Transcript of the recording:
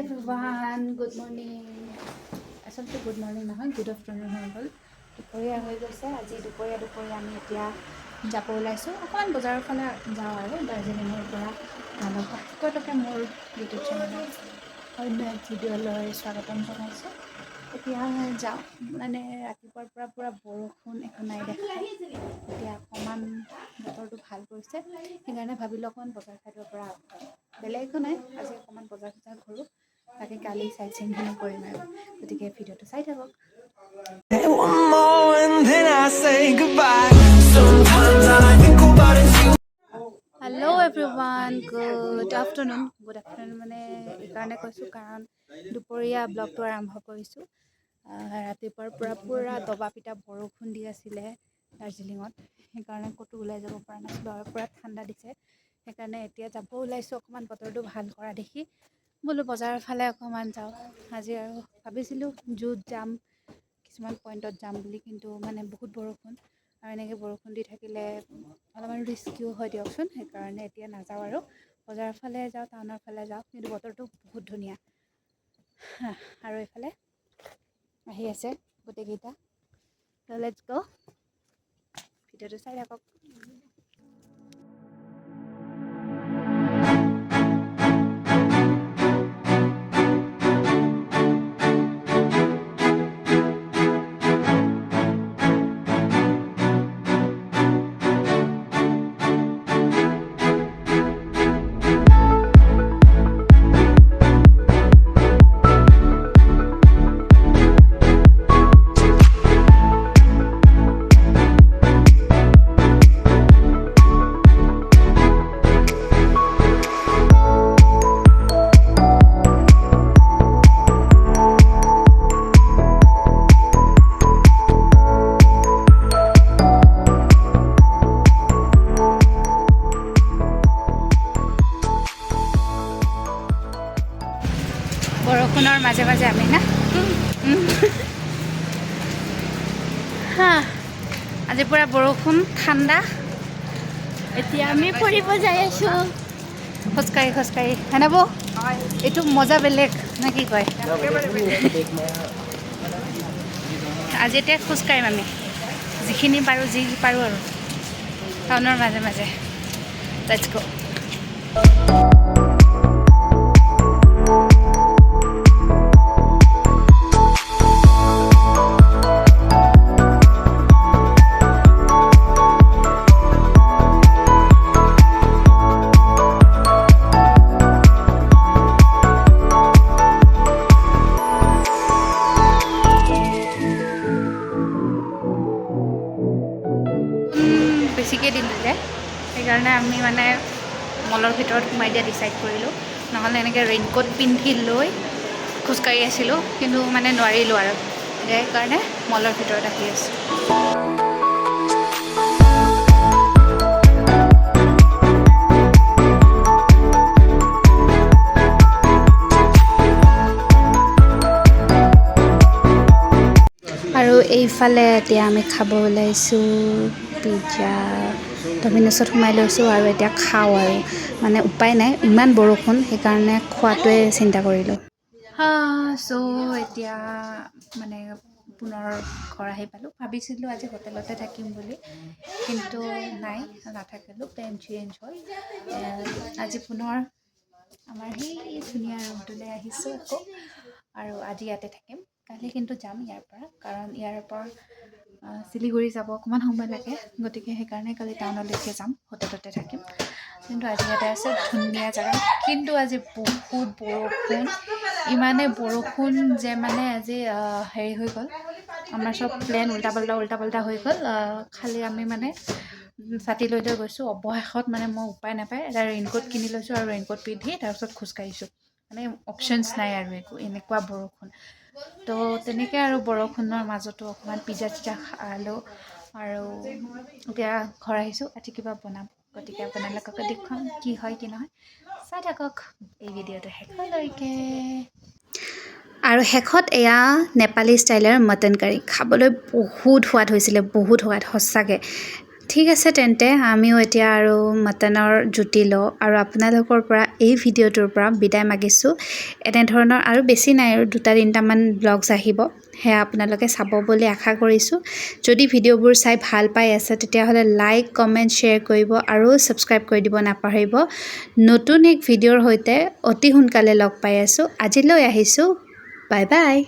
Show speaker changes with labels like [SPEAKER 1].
[SPEAKER 1] everyone, good morning. আচলতে good morning নহয়, good afternoon হৈ গ'ল। দুপৰীয়া হৈ গৈছে। আজি দুপৰীয়া আমি এতিয়া যাব ওলাইছোঁ। অকণমান বজাৰৰ ফালে যাওঁ আৰু দাৰ্জিলিঙৰ পৰা সকলোকে মোৰ ইউটিউব চেনেলত অন্য এক ভিডিঅ'লৈ স্বাগতম জনাইছোঁ। এতিয়া যাওঁ, মানে ৰাতিপুৱাৰ পৰা পূৰা বৰষুণ একো নাই দেখা। এতিয়া অকণমান বতৰটো ভাল কৰিছে, সেইকাৰণে ভাবিলোঁ অকণমান বজাৰ ঠাইৰ পৰা বেলেগ একো নাই, আজি অকণমান বজাৰ ঘূৰোঁ, তাকে কালি চাইট চিনখিনি কৰিম আৰু। গতিকে ভিডিঅ'টো চাই থাকক। হেল্ল' এভৰিৱান, গুড আফটাৰনুন মানে এইকাৰণে কৈছোঁ কাৰণ দুপৰীয়া ব্লগটো আৰম্ভ কৰিছোঁ। ৰাতিপুৱাৰ পৰা পূৰা দবা পিটা বৰষুণ দি আছিলে দাৰ্জিলিঙত, সেইকাৰণে ক'তো ওলাই যাব পৰা নাছিলোঁ আৰু পূৰা ঠাণ্ডা দিছে। সেইকাৰণে এতিয়া যাব ওলাইছোঁ, অকণমান বতৰটো ভাল কৰা দেখি বোলো বজাৰৰ ফালে অকণমান যাওঁ। আজি আৰু ভাবিছিলোঁ জুত যাম, কিছুমান পইণ্টত যাম বুলি, কিন্তু মানে বহুত বৰষুণ আৰু এনেকৈ বৰষুণ দি থাকিলে অলপমান ৰিস্কিও হয় দিয়কচোন। সেইকাৰণে এতিয়া নাযাওঁ আৰু বজাৰৰ ফালে যাওঁ, টাউনৰ ফালে যাওঁ। কিন্তু বতৰটো বহুত ধুনীয়া আৰু এইফালে আহি আছে গোটেইকেইটা। লেটছ গো, ভিডিঅ'টো চাই থাকক। বৰষুণৰ মাজে মাজে আমি না আজি পূৰা বৰষুণ, ঠাণ্ডা। এতিয়া আমি ফুৰিব যাই আছোঁ খোজকাঢ়ি হয়নে বৌ? এইটো মজা বেলেগ নে কি কয়? আজি এতিয়া খোজকাঢ়িম আমি, যিখিনি পাৰোঁ আৰু টাউনৰ মাজে মাজে। লেটছ গো। বেছিকৈ দিলোঁ যে, সেইকাৰণে আমি মানে মলৰ ভিতৰত সোমাই দিয়া ডিচাইড কৰিলোঁ। নহ'লে এনেকৈ ৰেইনকোট পিন্ধি লৈ খোজকাঢ়ি আছিলোঁ, কিন্তু মানে নোৱাৰিলোঁ আৰু সেইকাৰণে মলৰ ভিতৰত আহি আছোঁ। আৰু এইফালে এতিয়া আমি খাব ওলাইছোঁ পিজ্জা। ডমিন'ছত সোমাই লৈছোঁ আৰু এতিয়া খাওঁ আৰু মানে উপায় নাই, ইমান বৰষুণ, সেইকাৰণে খোৱাটোৱে চিন্তা কৰিলোঁ। চ' এতিয়া মানে পুনৰ ঘৰ আহি পালোঁ। ভাবিছিলোঁ আজি হোটেলতে থাকিম বুলি, কিন্তু নাথাকিলোঁ, প্লেন চেঞ্জ হ'ল। আজি পুনৰ আমাৰ সেই ধুনীয়া ৰুমটোলৈ আহিছোঁ আকৌ, আৰু আজি ইয়াতে থাকিম। কালি কিন্তু যাম ইয়াৰ পৰা, কাৰণ ইয়াৰ পৰা শিলিগুৰি যাব অকণমান সময় লাগে, গতিকে সেইকাৰণে কালি টাউনলৈকে যাম, হোটেলতে থাকিম। কিন্তু আজি ইয়াতে আছে, ধুনীয়া জেগা। কিন্তু আজি বহুত বৰষুণ, ইমানে বৰষুণ যে মানে আজি হেৰি হৈ গ'ল, আমাৰ চব প্লেন উল্টা পাল্টা হৈ গ'ল। খালি আমি মানে ছাতি লৈ গৈছোঁ, অৱশেষত মানে মই উপায় নাপায় এটা ৰেইনকোট কিনি লৈছোঁ আৰু ৰেইনকোট পিন্ধি তাৰপিছত খোজকাঢ়িছোঁ। মানে অপশ্যনছ নাই আৰু একো, এনেকুৱা বৰষুণ। তো তেনেকৈ আৰু বৰষুণৰ মাজতো অকণমান পিজ্জা খালোঁ আৰু এতিয়া ঘৰ আহিছোঁ। আজি কিবা বনাম, গতিকে আপোনালোককে দেখুৱাম কি হয় কি নহয়, চাই থাকক এই ভিডিঅ'টো শেষলৈকে। আৰু শেষত এয়া নেপালী ষ্টাইলৰ মটন কাৰী, খাবলৈ বহুত সোৱাদ হৈছিলে, বহুত সোৱাদ সঁচাকৈ। ঠিক আছে তেন্তে আমিও এতিয়া আৰু মটনৰ জুতি লওঁ আৰু আপোনালোকৰ পৰা এই ভিডিঅ'টোৰ পৰা বিদায় মাগিছোঁ এনেধৰণৰ আৰু বেছি নাই আৰু 2-3টামান ব্লগছ আহিব সেয়া আপোনালোকে চাব বুলি আশা কৰিছোঁ যদি ভিডিঅ'বোৰ চাই ভাল পাই আছে তেতিয়াহ'লে লাইক কমেণ্ট শ্বেয়াৰ কৰিব আৰু ছাবস্ক্ৰাইব কৰি দিব নাপাহৰিব নতুন এক ভিডিঅ'ৰ সৈতে অতি সোনকালে লগ পাই আছোঁ আজিলৈ আহিছোঁ বাই বাই